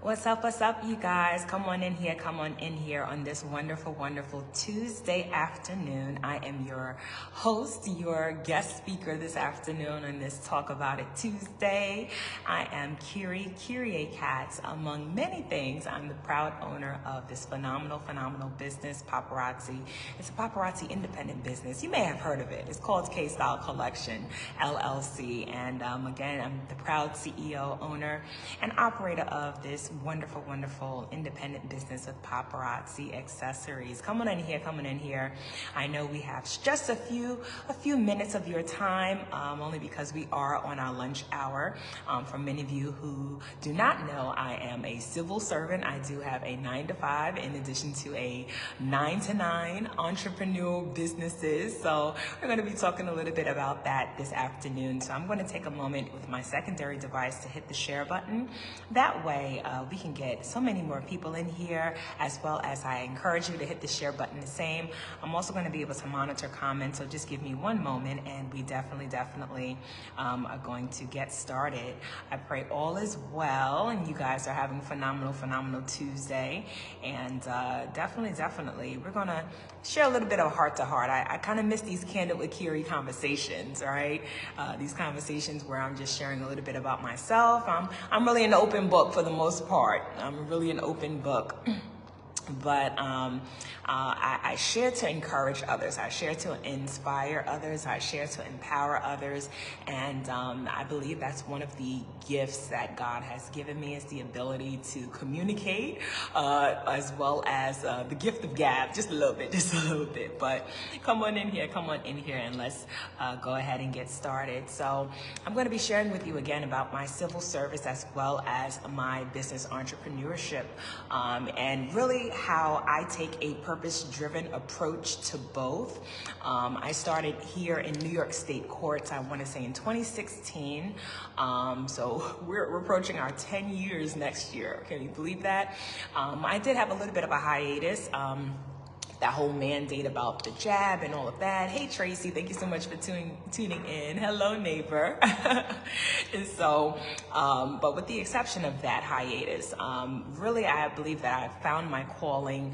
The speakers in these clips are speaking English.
What's up, you guys? Come on in here on this wonderful, wonderful Tuesday afternoon. I am your host, your guest speaker this afternoon on this Talk About It Tuesday. I am Kyrie Katz. Among many things, I'm the proud owner of this phenomenal business, Paparazzi. It's a paparazzi independent business. You may have heard of it. It's called K-Style Collection, LLC. And again, I'm the proud CEO, owner, and operator of this wonderful independent business of paparazzi accessories. Come on in here. I know we have just a few minutes of your time, only because we are on our lunch hour. For many of you who do not know, I am a civil servant. I do have a 9-to-5 in addition to a 9-to-9 entrepreneurial businesses. So we're going to be talking a little bit about that this afternoon. So I'm going to take a moment with my secondary device to hit the share button. That way we can get so many more people in here, as well as I encourage you to hit the share button the same. I'm also going to be able to monitor comments, so just give me one moment and we definitely are going to get started. I pray all is well and you guys are having a phenomenal Tuesday, and definitely we're going to share a little bit of heart to heart. I kind of miss these Kandid with Kyrie conversations, right? These conversations where I'm just sharing a little bit about myself. I'm really an open book for the most part. I'm really an open book. But I share to encourage others. I share to inspire others. I share to empower others. And I believe that's one of the gifts that God has given me, is the ability to communicate, as well as the gift of gab, just a little bit. But come on in here, and let's go ahead and get started. So I'm going to be sharing with you again about my civil service as well as my business entrepreneurship, and really how I take a purpose-driven approach to both. I started here in New York State courts, I want to say in 2016. So we're approaching our 10 years next year. Can you believe that? I did have a little bit of a hiatus. That whole mandate about the jab and all of that. Hey, Tracy, thank you so much for tuning in. Hello, neighbor. And so, but with the exception of that hiatus, really, I believe that I found my calling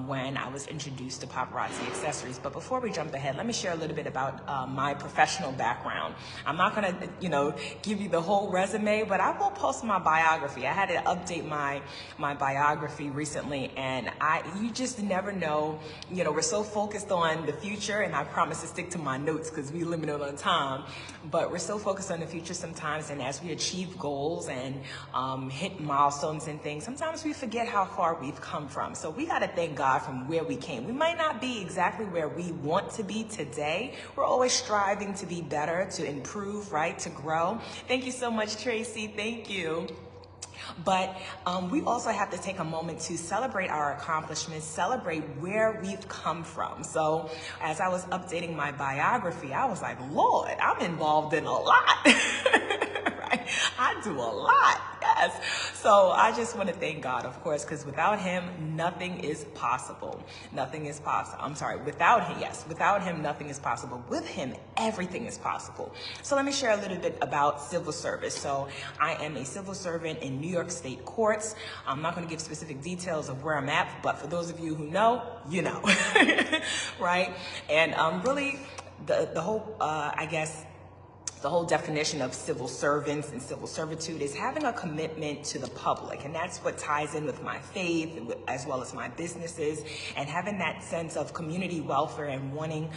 when I was introduced to paparazzi accessories. But before we jump ahead, let me share a little bit about my professional background. I'm not going to, give you the whole resume, but I will post my biography. I had to update my biography recently, and you just never know. We're so focused on the future, and I promise to stick to my notes because we limited on time, but we're so focused on the future sometimes, and as we achieve goals and hit milestones and things, sometimes we forget how far we've come from. So we got to thank God from where we came. We might not be exactly where we want to be today. We're always striving to be better, to improve, right, to grow. Thank you so much, Tracy. Thank you. But we also have to take a moment to celebrate our accomplishments, celebrate where we've come from. So as I was updating my biography, I was like, Lord, I'm involved in a lot. Right? I do a lot. Yes. So I just want to thank God, of course, because without him, nothing is possible. Nothing is possible. I'm sorry. Without him, nothing is possible. With him, everything is possible. So let me share a little bit about civil service. So I am a civil servant in New York State courts. I'm not going to give specific details of where I'm at, but for those of you who know, you know, right? And really the whole, the whole definition of civil servants and civil servitude is having a commitment to the public. And that's what ties in with my faith as well as my businesses, and having that sense of community welfare and wanting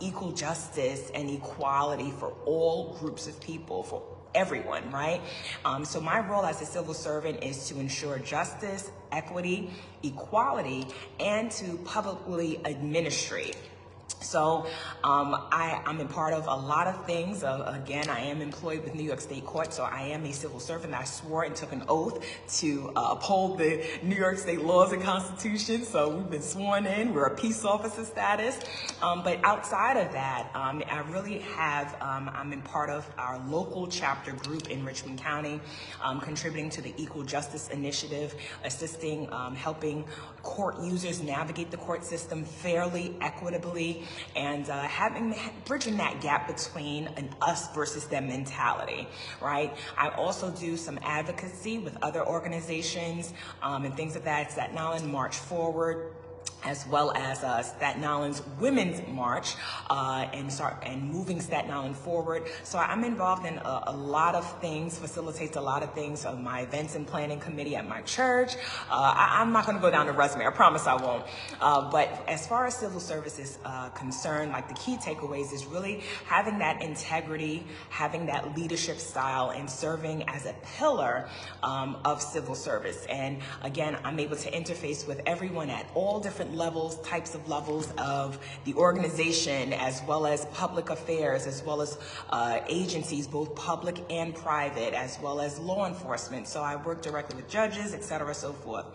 equal justice and equality for all groups of people, for everyone, right? So my role as a civil servant is to ensure justice, equity, equality, and to publicly administrate. So I'm a part of a lot of things. Again, I am employed with New York State Court, so I am a civil servant. I swore and took an oath to uphold the New York State laws and Constitution. So we've been sworn in. We're a peace officer status. But outside of that, I really have, I'm in part of our local chapter group in Richmond County, contributing to the Equal Justice Initiative, assisting, helping court users navigate the court system fairly, equitably, and bridging that gap between an us versus them mentality, right? I also do some advocacy with other organizations and things of that. Staten Island March Forward, as well as Staten Island's Women's March, and moving Staten Island forward. So I'm involved in a lot of things, facilitates a lot of things of my events and planning committee at my church. I'm not going to go down the resume, I promise I won't. But as far as civil service is concerned, like the key takeaways is really having that integrity, having that leadership style, and serving as a pillar of civil service. And again, I'm able to interface with everyone at all different levels, types of levels of the organization, as well as public affairs, as well as agencies, both public and private, as well as law enforcement. So I work directly with judges, et cetera, so forth.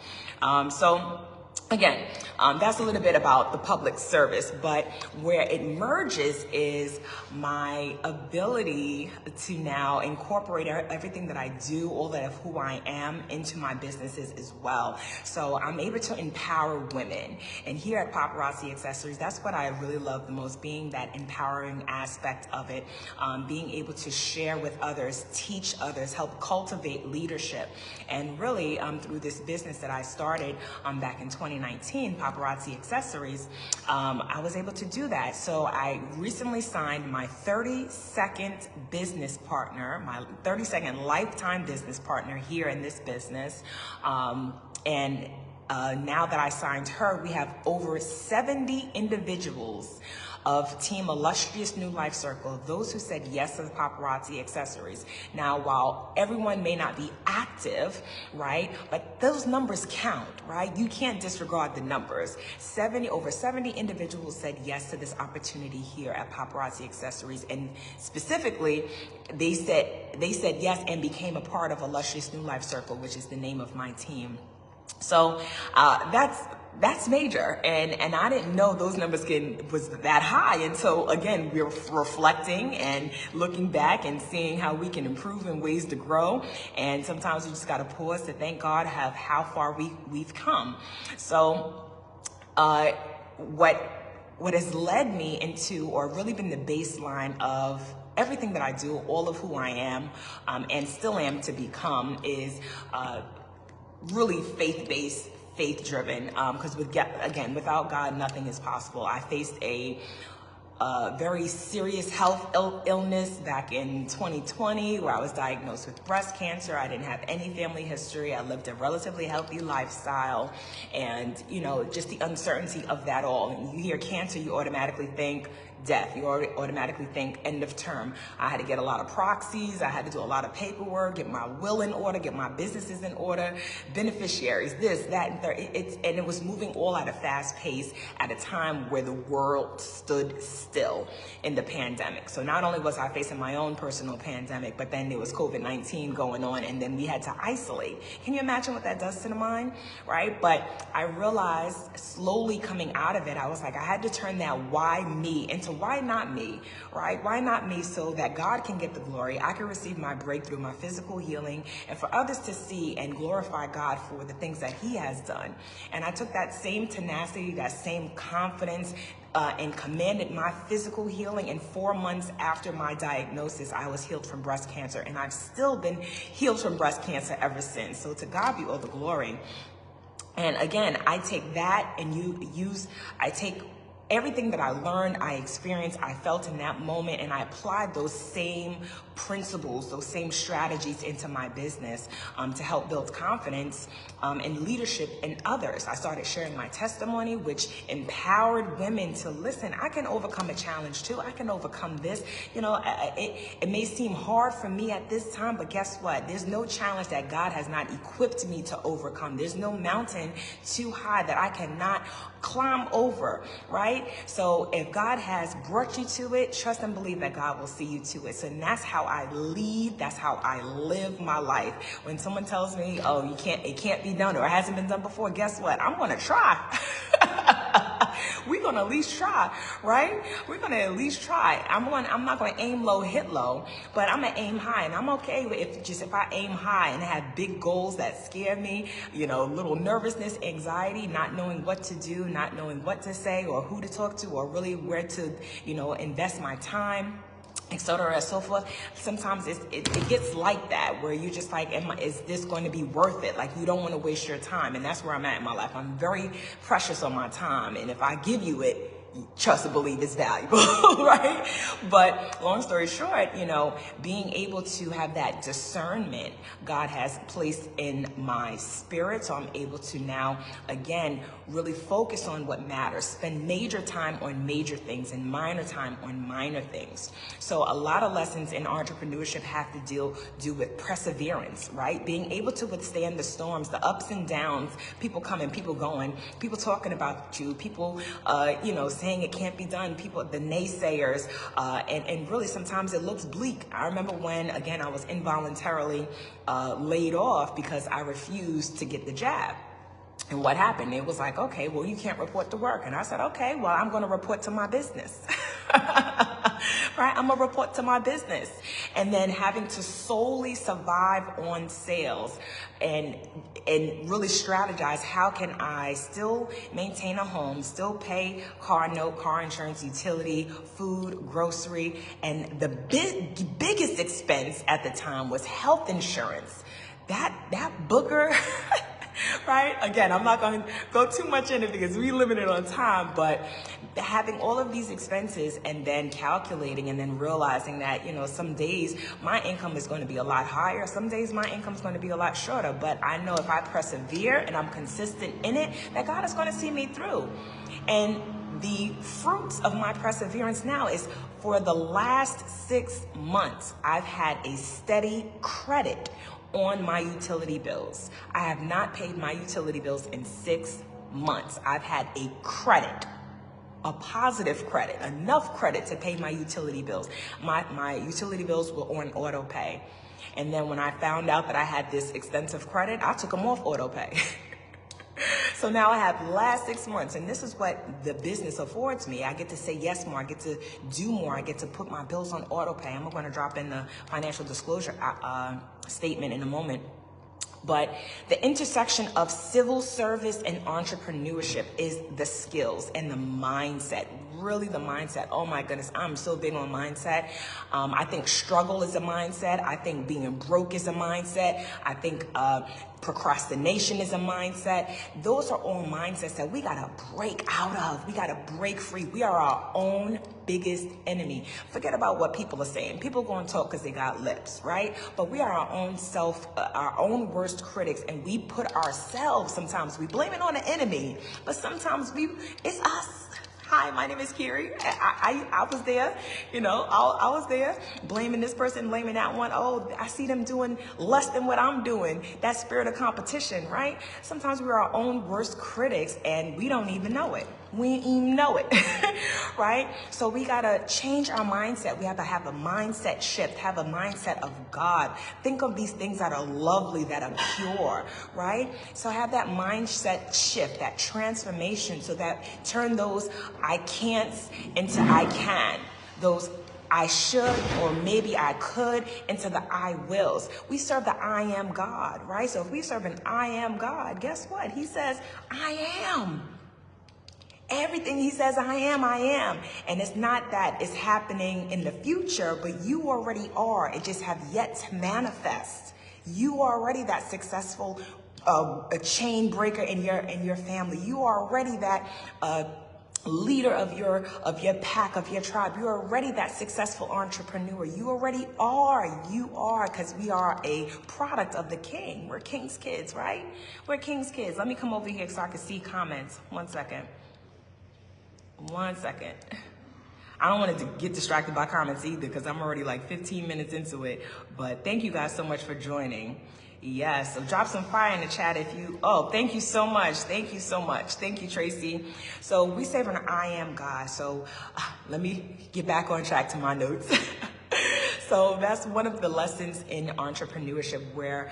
Again, that's a little bit about the public service, but where it merges is my ability to now incorporate everything that I do, all that of who I am, into my businesses as well. So I'm able to empower women. And here at Paparazzi Accessories, that's what I really love the most, being that empowering aspect of it, being able to share with others, teach others, help cultivate leadership. And really, through this business that I started back in 2019, Paparazzi Accessories, I was able to do that. So I recently signed my 32nd business partner, my 32nd lifetime business partner here in this business. Now that I signed her, we have over 70 individuals of Team Illustrious New Life Circle, those who said yes to the Paparazzi Accessories. Now, while everyone may not be active, right, but those numbers count, right? You can't disregard the numbers. Over 70 individuals said yes to this opportunity here at Paparazzi Accessories, and specifically, they said yes and became a part of Illustrious New Life Circle, which is the name of my team. So that's major, and I didn't know those numbers was that high until, again, we're reflecting and looking back and seeing how we can improve and ways to grow. And sometimes we just got to pause to thank God of how far we've come. So what has led me into, or really been the baseline of everyththing that I do, all of who I am and still am to become, is really faith-based, faith-driven, because without God, nothing is possible. I faced a very serious health illness back in 2020, where I was diagnosed with breast cancer. I didn't have any family history. I lived a relatively healthy lifestyle, and just the uncertainty of that all. And you hear cancer, you automatically think death. You automatically think end of term. I had to get a lot of proxies. I had to do a lot of paperwork, get my will in order, get my businesses in order, beneficiaries, this, that, and third. And it was moving all at a fast pace at a time where the world stood still in the pandemic. So not only was I facing my own personal pandemic, but then there was COVID-19 going on, and then we had to isolate. Can you imagine what that does to the mind, right? But I realized slowly coming out of it, I was like, I had to turn that why me into why not me, right? Why not me, so that God can get the glory, I can receive my breakthrough, my physical healing, and for others to see and glorify God for the things that He has done. And I took that same tenacity, that same confidence, and commanded my physical healing. And 4 months after my diagnosis, I was healed from breast cancer, and I've still been healed from breast cancer ever since. So to God be all the glory. And again, I take that and I take everything that I learned, I experienced, I felt in that moment, and I applied those same principles, those same strategies into my business to help build confidence and leadership in others. I started sharing my testimony, which empowered women to listen. I can overcome a challenge too. I can overcome this. It may seem hard for me at this time, but guess what? There's no challenge that God has not equipped me to overcome. There's no mountain too high that I cannot climb over, right? So if God has brought you to it, trust and believe that God will see you to it. So that's how I lead. That's how I live my life. When someone tells me, oh, it can't be done, or it hasn't been done before, guess what? I'm going to try. We're going to at least try, right? We're going to at least try. I'm not going to aim low, hit low, but I'm going to aim high. And I'm okay with if I aim high and I have big goals that scare me, little nervousness, anxiety, not knowing what to do, not knowing what to say or who to talk to or really where to, invest my time, etc. and so forth. Sometimes it gets like that, where you just like, is this going to be worth it? Like, you don't want to waste your time. And that's where I'm at in my life. I'm very precious on my time. And if I give you it, trust and believe it's valuable, right? But long story short, being able to have that discernment God has placed in my spirit. So I'm able to now, again, really focus on what matters, spend major time on major things and minor time on minor things. So a lot of lessons in entrepreneurship have to do with perseverance, right? Being able to withstand the storms, the ups and downs, people coming, people going, people talking about you, people, saying it can't be done, people, the naysayers, and really sometimes it looks bleak. I remember when, again, I was involuntarily laid off because I refused to get the jab. And what happened? It was like, okay, well, you can't report to work. And I said, okay, well, I'm going to report to my business. Right? I'm going to report to my business. And then having to solely survive on sales and really strategize, how can I still maintain a home, still pay car note, car insurance, utility, food, grocery. And the biggest expense at the time was health insurance. That booger... Right? Again, I'm not going to go too much in it because we limited on time, but having all of these expenses and then calculating and then realizing that, some days my income is going to be a lot higher. Some days my income is going to be a lot shorter, but I know if I persevere and I'm consistent in it, that God is going to see me through. And the fruits of my perseverance now is, for the last 6 months, I've had a steady credit on my utility bills. I have not paid my utility bills in 6 months. I've had a credit, a positive credit, enough credit to pay my utility bills. My utility bills were on auto pay. And then when I found out that I had this extensive credit, I took them off auto pay. So now I have the last 6 months, and this is what the business affords me. I get to say yes more. I get to do more. I get to put my bills on auto pay. I'm going to drop in the financial disclosure statement in a moment. But the intersection of civil service and entrepreneurship is the skills and the mindset. Really the mindset. Oh my goodness, I'm so big on mindset. I think struggle is a mindset. I think being broke is a mindset. I think procrastination is a mindset. Those are all mindsets that we got to break out of. We got to break free. We are our own biggest enemy. Forget about what people are saying. People go and talk because they got lips, right? But we are our own worst critics, and we put ourselves, sometimes we blame it on the enemy, but sometimes it's us. Hi, my name is Kyrie. I was there, I was there blaming this person, blaming that one. Oh, I see them doing less than what I'm doing. That spirit of competition, right? Sometimes we're our own worst critics and we don't even know it. We didn't even know it, right? So we got to change our mindset. We have to have a mindset shift, have a mindset of God. Think of these things that are lovely, that are pure, right? So have that mindset shift, that transformation, so that turn those I can'ts into I can, those I should or maybe I could into the I wills. We serve the I am God, right? So if we serve an I am God, guess what? He says, I am. Everything he says, I am. And it's not that it's happening in the future, but you already are. It just have yet to manifest. You are already that successful a chain breaker in your family. You are already that leader of your pack, of your tribe. You're already that successful entrepreneur. You already are. You are, because we are a product of the King. We're King's kids, right? We're King's kids. Let me come over here so I can see comments. One second. I don't want to get distracted by comments either, because I'm already like 15 minutes into it. But thank you guys so much for joining. Yes, so drop some fire in the chat if you, thank you so much. Thank you so much. Thank you, Tracy. So we say an I am God. So let me get back on track to my notes. So that's one of the lessons in entrepreneurship, where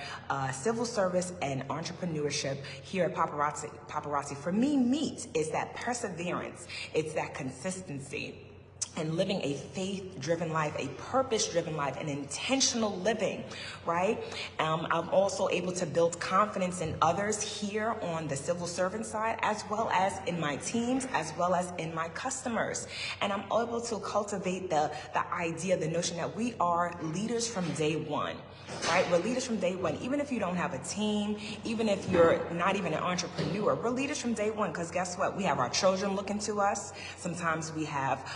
civil service and entrepreneurship here at Paparazzi for me meet is that perseverance, it's that consistency, and living a faith-driven life, a purpose-driven life, an intentional living, right? I'm also able to build confidence in others here on the civil servant side, as well as in my teams, as well as in my customers. And I'm able to cultivate the idea, the notion that we are leaders from day one. Right? We're leaders from day one. Even if you don't have a team, even if you're not even an entrepreneur, we're leaders from day one, because guess what? We have our children looking to us. Sometimes we have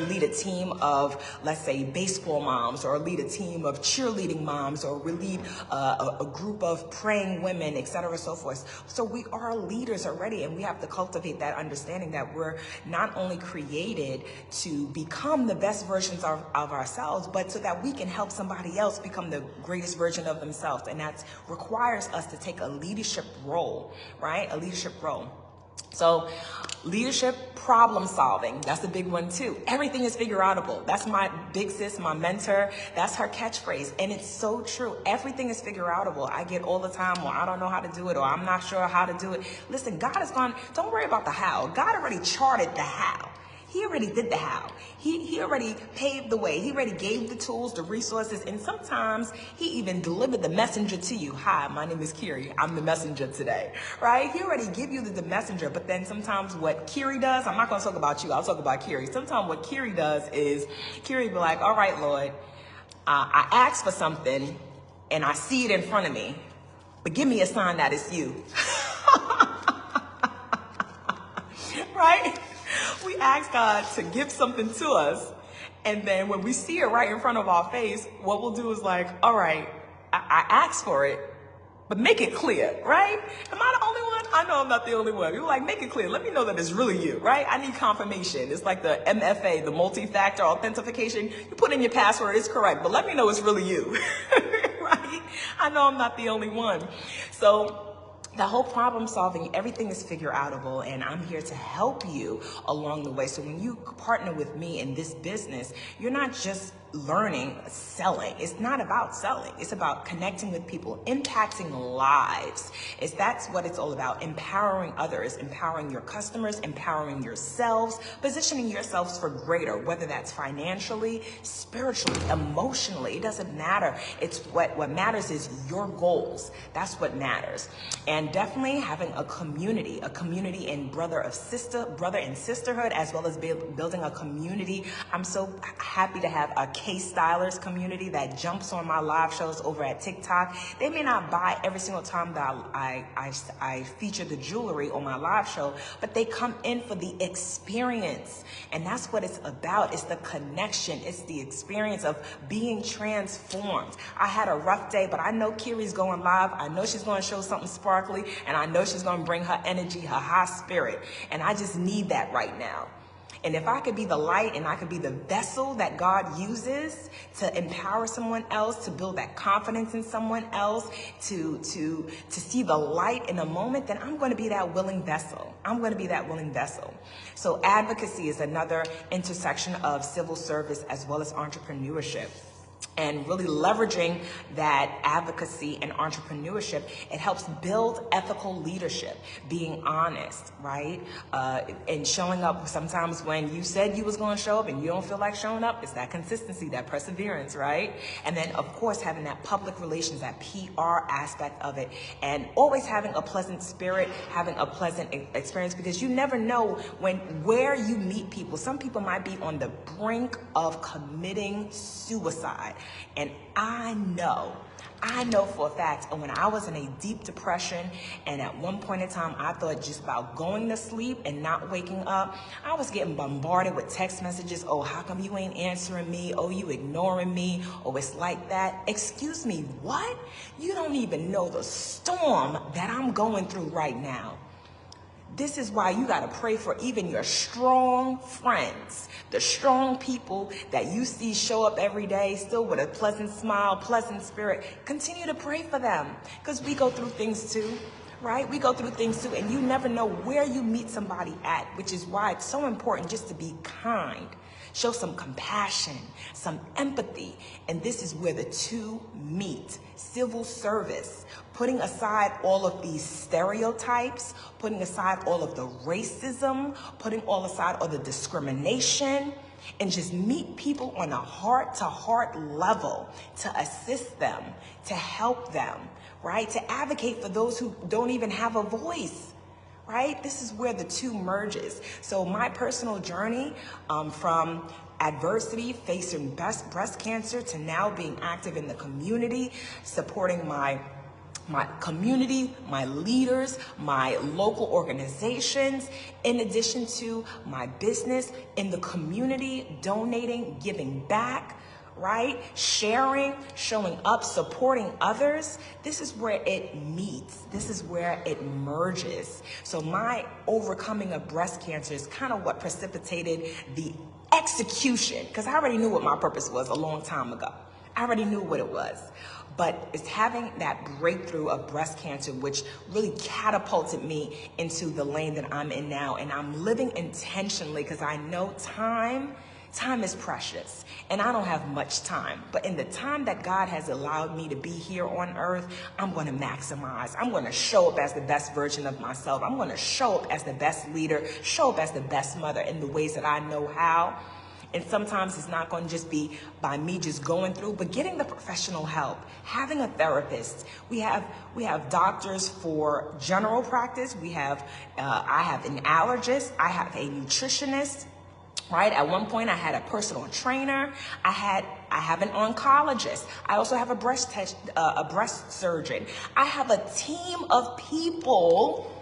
lead a team of, let's say, baseball moms, or lead a team of cheerleading moms, or we lead a group of praying women, etc., so forth. So we are leaders already, and we have to cultivate that understanding that we're not only created to become the best versions of ourselves, but so that we can help somebody else become the greatest version of themselves. And that requires us to take a leadership role, right? A leadership role. So leadership, problem solving, that's a big one too. Everything is figure outable. That's my big sis, my mentor. That's her catchphrase. And it's so true. Everything is figure outable. I get all the time, well, I don't know how to do it, or I'm not sure how to do it. Listen, God has gone, don't worry about the how. God already charted the how. He already did the how. He already paved the way. He already gave the tools, the resources, and sometimes he even delivered the messenger to you. Hi, my name is Kyrie. I'm the messenger today, right? He already give you the messenger, but then sometimes what Kyrie does, I'm not going to talk about you. I'll talk about Kyrie. Sometimes what Kyrie does is Kyrie be like, all right, Lord, I asked for something and I see it in front of me, but give me a sign that it's you. Right? We ask God to give something to us, and then when we see it right in front of our face, what we'll do is like, all right, I asked for it, but make it clear, right? Am I the only one? I know I'm not the only one. You're like, make it clear. Let me know that it's really you, right? I need confirmation. It's like the MFA, the multi-factor authentication. You put in your password, it's correct, but let me know it's really you, right? I know I'm not the only one. So the whole problem solving, everything is figure outable, and I'm here to help you along the way. So when you partner with me in this business, you're not just learning selling. It's not about selling. It's about connecting with people, impacting lives. That's what it's all about. Empowering others, empowering your customers, empowering yourselves, positioning yourselves for greater, whether that's financially, spiritually, emotionally. It doesn't matter. It's what matters is your goals. That's what matters. And definitely having a community in brother and sisterhood, as well as building a community. I'm so happy to have a case stylers community that jumps on my live shows over at TikTok. They may not buy every single time that I feature the jewelry on my live show, but they come in for the experience. And that's what it's about. It's the connection. It's the experience of being transformed. I had a rough day, but I know Kyrie's going live. I know she's going to show something sparkly, and I know she's going to bring her energy, her high spirit. And I just need that right now. And if I could be the light and I could be the vessel that God uses to empower someone else, to build that confidence in someone else, to see the light in a moment, then I'm going to be that willing vessel. I'm going to be that willing vessel. So advocacy is another intersection of civil service as well as entrepreneurship. And really leveraging that advocacy and entrepreneurship, it helps build ethical leadership, being honest, right? And showing up sometimes when you said you was going to show up and you don't feel like showing up. It's that consistency, that perseverance, right? And then, of course, having that public relations, that PR aspect of it, and always having a pleasant spirit, having a pleasant experience, because you never know where you meet people. Some people might be on the brink of committing suicide. And I know for a fact, and when I was in a deep depression, and at one point in time, I thought just about going to sleep and not waking up, I was getting bombarded with text messages. Oh, how come you ain't answering me? Oh, you ignoring me? Oh, it's like that. Excuse me, what? You don't even know the storm that I'm going through right now. This is why you got to pray for even your strong friends, the strong people that you see show up every day, still with a pleasant smile, pleasant spirit. Continue to pray for them, because we go through things too, right? We go through things too, and you never know where you meet somebody at, which is why it's so important just to be kind. Show some compassion, some empathy. And this is where the two meet. Civil service, putting aside all of these stereotypes, putting aside all of the racism, putting all aside all the discrimination, and just meet people on a heart-to-heart level to assist them, to help them, right? To advocate for those who don't even have a voice, right? This is where the two merges. So my personal journey from adversity, facing breast cancer, to now being active in the community, supporting my community, my leaders, my local organizations, in addition to my business, in the community, donating, giving back, right? Sharing, showing up, supporting others. This is where it meets. This is where it merges. So my overcoming of breast cancer is kind of what precipitated the execution, because I already knew what my purpose was a long time ago. I already knew what it was. But it's having that breakthrough of breast cancer, which really catapulted me into the lane that I'm in now. And I'm living intentionally because I know time is precious, and I don't have much time. But in the time that God has allowed me to be here on earth, I'm going to maximize. I'm going to show up as the best version of myself. I'm going to show up as the best leader, show up as the best mother in the ways that I know how. And sometimes it's not going to just be by me just going through, but getting the professional help, having a therapist. We have doctors for general practice. I have an allergist. I have a nutritionist. Right? At one point, I had a personal trainer. I have an oncologist. I also have a breast surgeon. I have a team of people.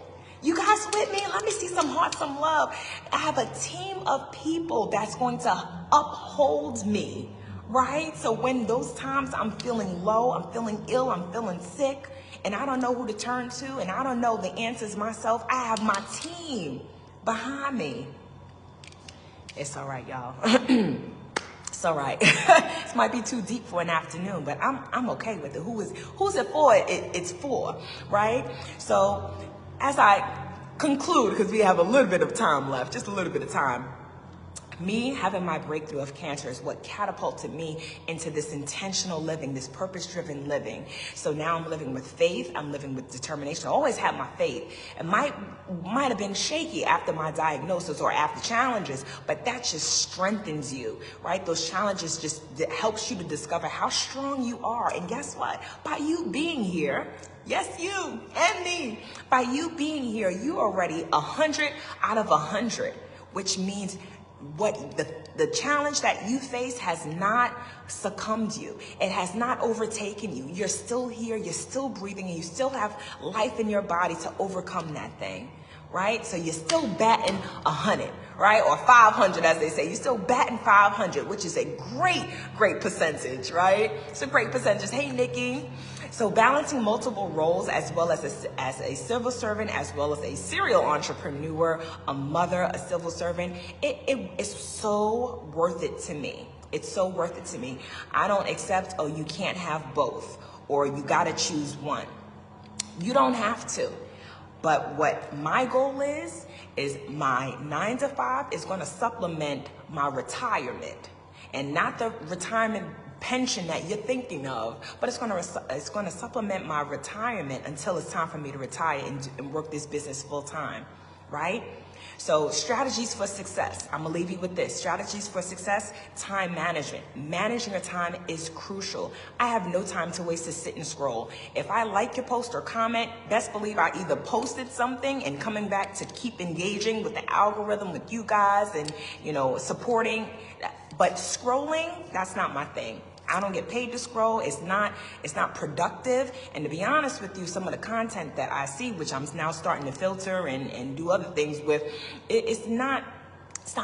You guys with me? Let me see some heart, some love. I have a team of people that's going to uphold me, right? So when those times I'm feeling low, I'm feeling ill, I'm feeling sick, and I don't know who to turn to, and I don't know the answers myself, I have my team behind me. It's all right, y'all. It's all right. This might be too deep for an afternoon, but I'm okay with it. Who's it for? It's for, right? So as I conclude, because we have a little bit of time left, just a little bit of time, me having my breakthrough of cancer is what catapulted me into this intentional living, this purpose-driven living. So now I'm living with faith. I'm living with determination. I always had my faith. It might have been shaky after my diagnosis or after challenges, but that just strengthens you, right? Those challenges just helps you to discover how strong you are. And guess what? By you being here, yes, you and me, by you being here, you already 100 out of 100, which means what the challenge that you face has not succumbed you. It has not overtaken you. You're still here, you're still breathing, and you still have life in your body to overcome that thing, right? So you're still batting 100, right? Or 500, as they say. You're still batting 500, which is a great percentage, right? It's a great percentage. Hey, Nikki. So balancing multiple roles, as well as a civil servant, as well as a serial entrepreneur, a mother, a civil servant, it is so worth it to me. It's so worth it to me. I don't accept, oh, you can't have both, or you got to choose one. You don't have to. But what my goal is my 9 to 5 is going to supplement my retirement, and not the retirement pension that you're thinking of, but it's going to supplement my retirement until it's time for me to retire and work this business full time, right? So strategies for success. I'm going to leave you with this. Strategies for success, time management. Managing your time is crucial. I have no time to waste to sit and scroll. If I like your post or comment, best believe I either posted something and coming back to keep engaging with the algorithm, with you guys, and, supporting. But scrolling, that's not my thing. I don't get paid to scroll. It's not productive. And to be honest with you, some of the content that I see, which I'm now starting to filter and do other things with, it's not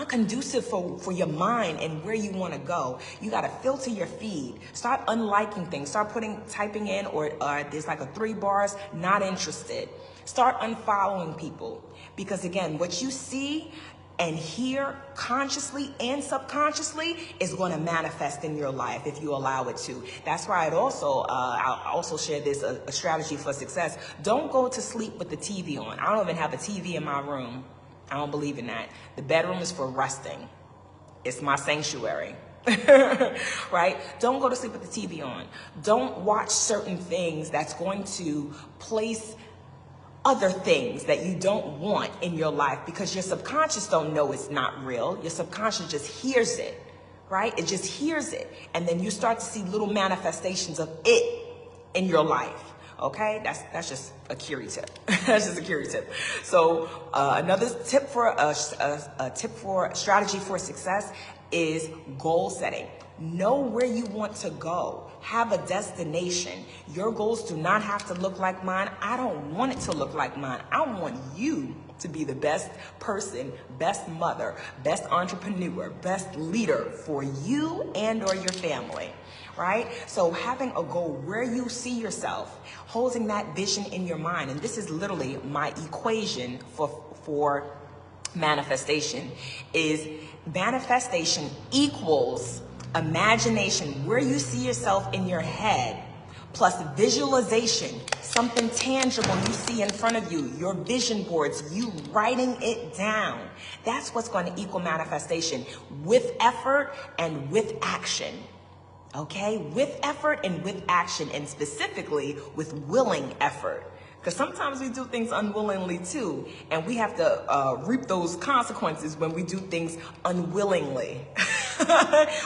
conducive for your mind and where you want to go. You got to filter your feed. Start unliking things. Start typing in, or there's like a 3 bars, not interested. Start unfollowing people. Because again, what you see and hear consciously and subconsciously is going to manifest in your life if you allow it to. That's why I'll also share this, a strategy for success. Don't go to sleep with the TV on. I don't even have a TV in my room. I don't believe in that. The bedroom is for resting. It's my sanctuary. Right? Don't go to sleep with the TV on. Don't watch certain things that's going to place other things that you don't want in your life, because your subconscious don't know it's not real. Your subconscious just hears it, right? It just hears it. And then you start to see little manifestations of it in your life. Okay, that's just a Kyrie tip. That's just a Kyrie tip. So another tip for a strategy for success is goal setting. Know where you want to go. Have a destination. Your goals do not have to look like mine. I don't want it to look like mine. I want you to be the best person, best mother, best entrepreneur, best leader for you and or your family, right? So having a goal where you see yourself, holding that vision in your mind, and this is literally my equation for manifestation, is manifestation equals imagination, where you see yourself in your head, plus visualization, something tangible you see in front of you, your vision boards, you writing it down. That's what's going to equal manifestation, with effort and with action. Okay, with effort and with action, and specifically with willing effort. Because sometimes we do things unwillingly too, and we have to reap those consequences when we do things unwillingly.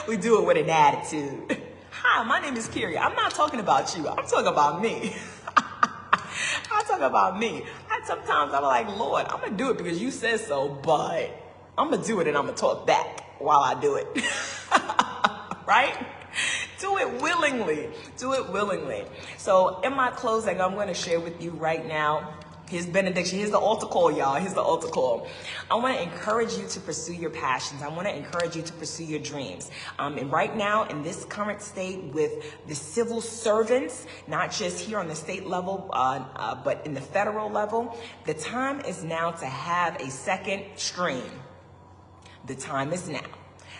We do it with an attitude. Hi, my name is Kyrie. I'm not talking about you. I'm talking about me. I'm talking about me. And sometimes I'm like, Lord, I'm going to do it because you said so, but I'm going to do it and I'm going to talk back while I do it. Right? Do it willingly. Do it willingly. So in my closing, I'm going to share with you right now his benediction. Here's the altar call, y'all. Here's the altar call. I want to encourage you to pursue your passions. I want to encourage you to pursue your dreams. And right now, in this current state with the civil servants, not just here on the state level, but in the federal level, the time is now to have a second stream. The time is now.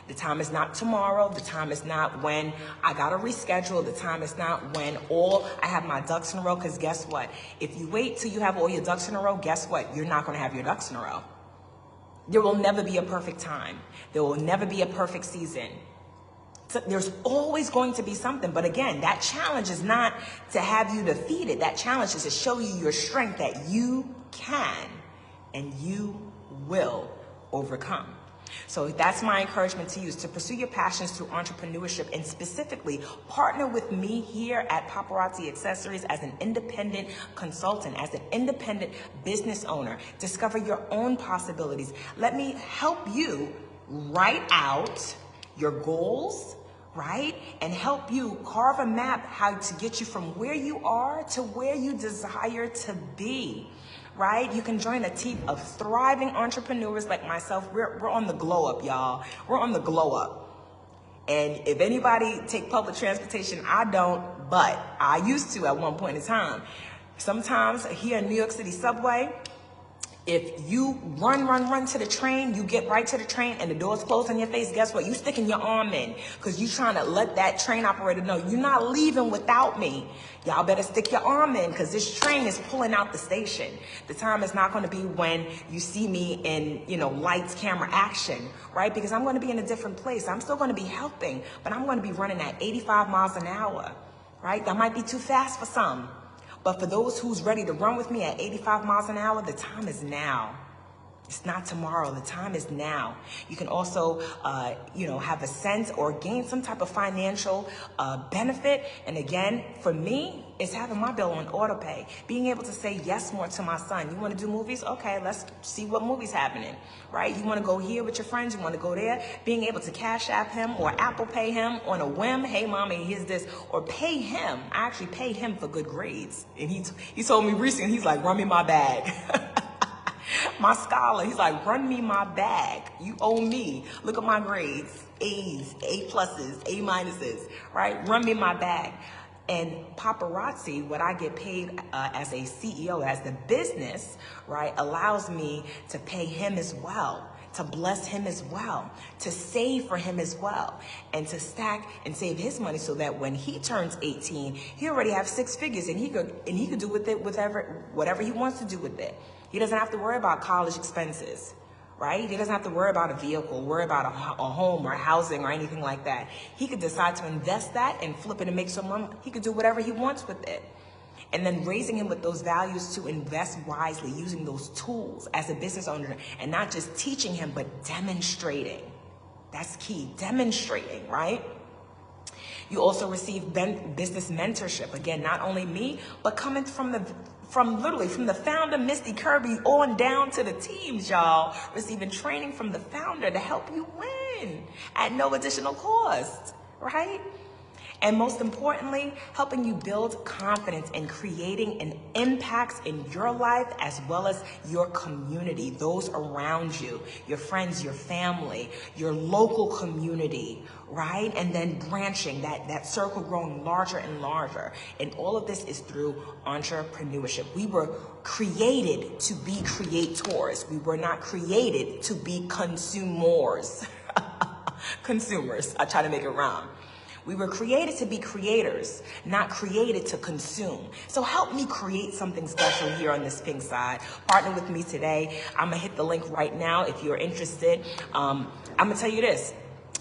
The time is not tomorrow. The time is not when I got to reschedule. The time is not when I have my ducks in a row. Because guess what? If you wait till you have all your ducks in a row, guess what? You're not going to have your ducks in a row. There will never be a perfect time. There will never be a perfect season. So there's always going to be something. But again, that challenge is not to have you defeated. That challenge is to show you your strength, that you can and you will overcome. So that's my encouragement to you, is to pursue your passions through entrepreneurship, and specifically partner with me here at Paparazzi Accessories as an independent consultant, as an independent business owner. Discover your own possibilities. Let me help you write out your goals, right? And help you carve a map how to get you from where you are to where you desire to be. Right? You can join a team of thriving entrepreneurs like myself. We're on the glow up, y'all. We're on the glow up. And if anybody take public transportation, I don't, but I used to at one point in time. Sometimes here in New York City subway, if you run to the train, you get right to the train and the doors close on your face, guess what? You sticking your arm in because you're trying to let that train operator know you're not leaving without me. Y'all better stick your arm in because this train is pulling out the station. The time is not going to be when you see me in, lights, camera, action, right? Because I'm going to be in a different place. I'm still going to be helping, but I'm going to be running at 85 miles an hour, right? That might be too fast for some. But for those who's ready to run with me at 85 miles an hour, the time is now. It's not tomorrow. The time is now. You can also, have a sense or gain some type of financial benefit. And again, for me, it's having my bill on auto pay. Being able to say yes more to my son. You want to do movies? Okay, let's see what movie's happening, right? You want to go here with your friends? You want to go there? Being able to Cash App him or Apple Pay him on a whim. Hey, mommy, here's this. Or pay him. I actually pay him for good grades. And he told me recently, he's like, run me my bag. My scholar, he's like, run me my bag. You owe me. Look at my grades. A's, A pluses, A minuses, right? Run me my bag. And Paparazzi, what I get paid as a CEO, as the business, right, allows me to pay him as well, to bless him as well, to save for him as well, and to stack and save his money so that when he turns 18, he already have 6 figures, and he could do with it whatever he wants to do with it. He doesn't have to worry about college expenses, right? He doesn't have to worry about a vehicle, worry about a home or housing or anything like that. He could decide to invest that and flip it and make some money. He could do whatever he wants with it. And then raising him with those values to invest wisely, using those tools as a business owner, and not just teaching him, but demonstrating. That's key, demonstrating, right? You also receive business mentorship. Again, not only me, but coming from literally from the founder, Misty Kirby, on down to the teams, y'all. Receiving training from the founder to help you win at no additional cost, right? And most importantly, helping you build confidence in creating an impact in your life as well as your community, those around you, your friends, your family, your local community, right? And then branching, that circle growing larger and larger. And all of this is through entrepreneurship. We were created to be creators. We were not created to be consumers. Consumers. I try to make it rhyme. We were created to be creators, not created to consume. So help me create something special here on this pink side. Partner with me today. I'm going to hit the link right now if you're interested. I'm going to tell you this.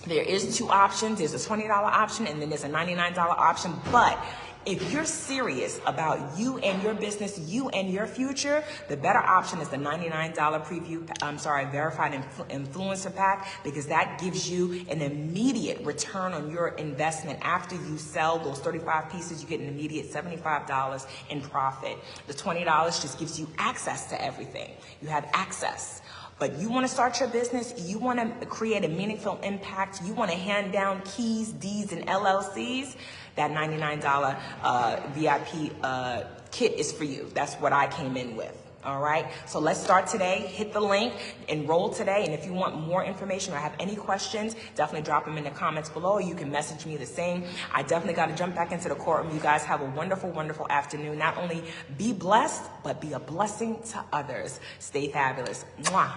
There is two options. There's a $20 option and then there's a $99 option. But if you're serious about you and your business, you and your future, the better option is the $99 verified influencer pack, because that gives you an immediate return on your investment. After you sell those 35 pieces, you get an immediate $75 in profit. The $20 just gives you access to everything. You have access. But you want to start your business, you want to create a meaningful impact, you want to hand down keys, deeds, and LLCs, that $99 VIP kit is for you. That's what I came in with. All right, so let's start today. Hit the link, enroll today, and if you want more information or have any questions, definitely drop them in the comments below. You can message me the same. I definitely got to jump back into the courtroom. You guys have a wonderful, wonderful afternoon. Not only be blessed, but be a blessing to others. Stay fabulous. Mwah.